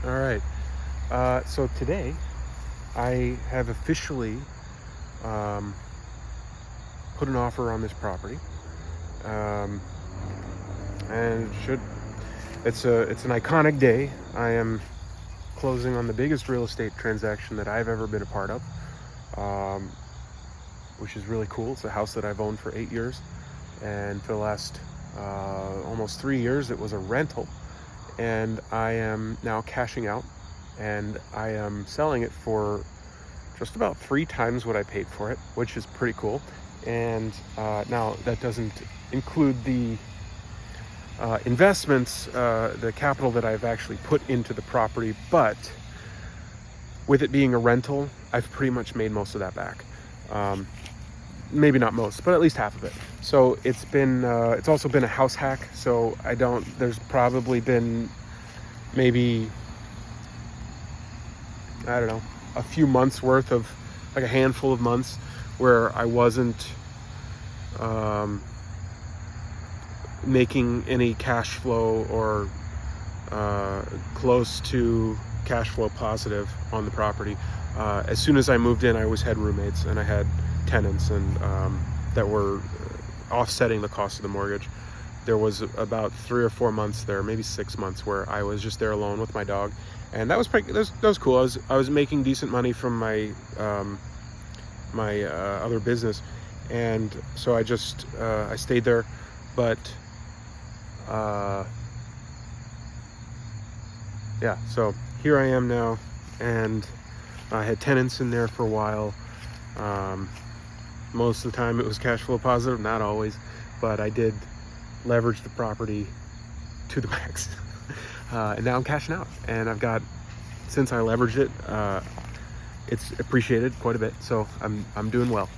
All right. So today I have officially um, put an offer on this property, um, and it's an iconic day. I am closing on the biggest real estate transaction that I've ever been a part of, um, which is really cool. It's a house that I've owned for 8 years, and for the last almost 3 years it was a rental, and I am now cashing out, and I am selling it for just about 3 times what I paid for it, which is pretty cool. And now that doesn't include the investments, the capital that I've actually put into the property, but with it being a rental, I've pretty much made most of that back. Maybe not most, but at least half of it. So it's also been a house hack. So there's probably been maybe, I don't know, a few months worth of, like a handful of months where I wasn't making any cash flow or close to cash flow positive on the property. As soon as I moved in, I always had roommates and I had tenants, and that were offsetting the cost of the mortgage. There was about 3 or 4 months there, maybe 6 months, where I was just there alone with my dog, and that was cool. I was making decent money from my other business, and so I stayed there. But yeah, so here I am now, and I had tenants in there for a while. Most of the time it was cash flow positive, not always, but I did leverage the property to the max. And now I'm cashing out, and since I leveraged it, it's appreciated quite a bit. So I'm doing well,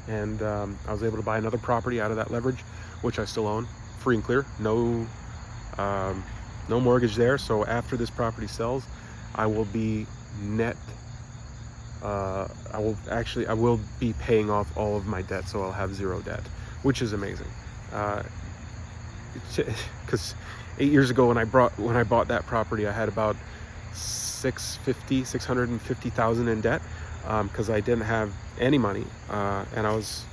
and I was able to buy another property out of that leverage, which I still own, free and clear, no mortgage there. So after this property sells, I will be net. I will be paying off all of my debt, so I'll have zero debt, which is amazing. Because 8 years ago when I bought that property, I had about 650,000 in debt, because I didn't have any money, and I was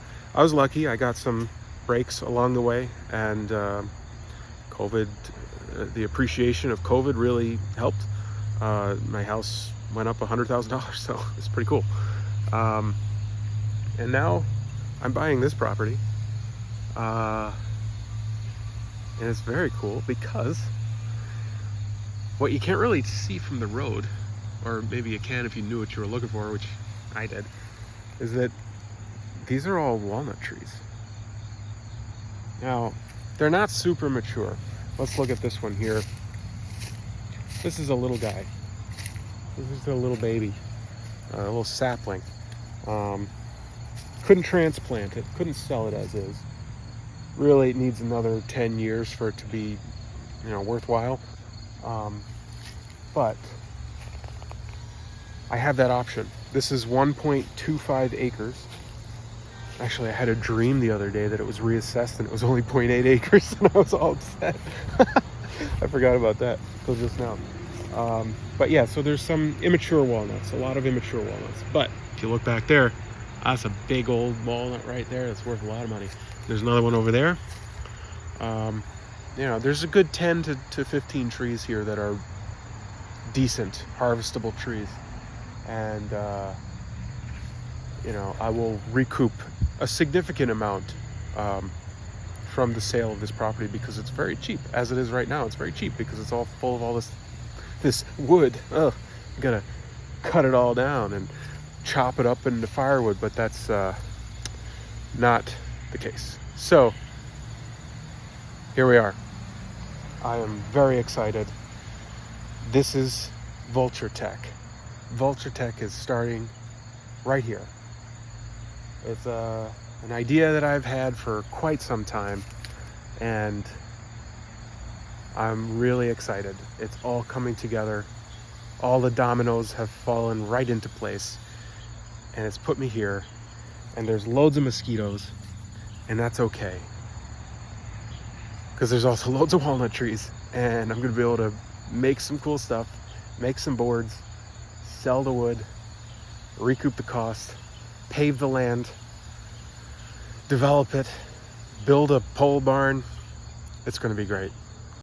lucky. I got some breaks along the way, and COVID, the appreciation of COVID really helped. My house went up $100,000, so it's pretty cool. And now I'm buying this property, and it's very cool because what you can't really see from the road, or maybe you can if you knew what you were looking for, which I did, is that these are all walnut trees. Now, they're not super mature. Let's look at this one here. This is a little guy. This is a little baby, a little sapling. Couldn't transplant it, couldn't sell it as is. Really, it needs another 10 years for it to be, worthwhile. But I have that option. This is 1.25 acres. Actually, I had a dream the other day that it was reassessed and it was only 0.8 acres, and I was all upset. I forgot about that until just now. But yeah, so there's some immature walnuts, a lot of immature walnuts. But if you look back there, that's a big old walnut right there. That's worth a lot of money. There's another one over there. There's a good 10 to 15 trees here that are decent, harvestable trees. And, I will recoup a significant amount from the sale of this property, because it's very cheap. As it is right now, it's very cheap because it's all full of all this wood. You gotta cut it all down and chop it up into firewood, but that's not the case. So here we are. I am very excited. This is Vulture Tech. Vulture Tech is starting right here. It's an idea that I've had for quite some time, and I'm really excited. It's all coming together. All the dominoes have fallen right into place, and it's put me here. And there's loads of mosquitoes, and that's okay, because there's also loads of walnut trees, and I'm gonna be able to make some cool stuff make some boards, sell the wood, recoup the cost, pave the land, develop it, build a pole barn. It's going to be great.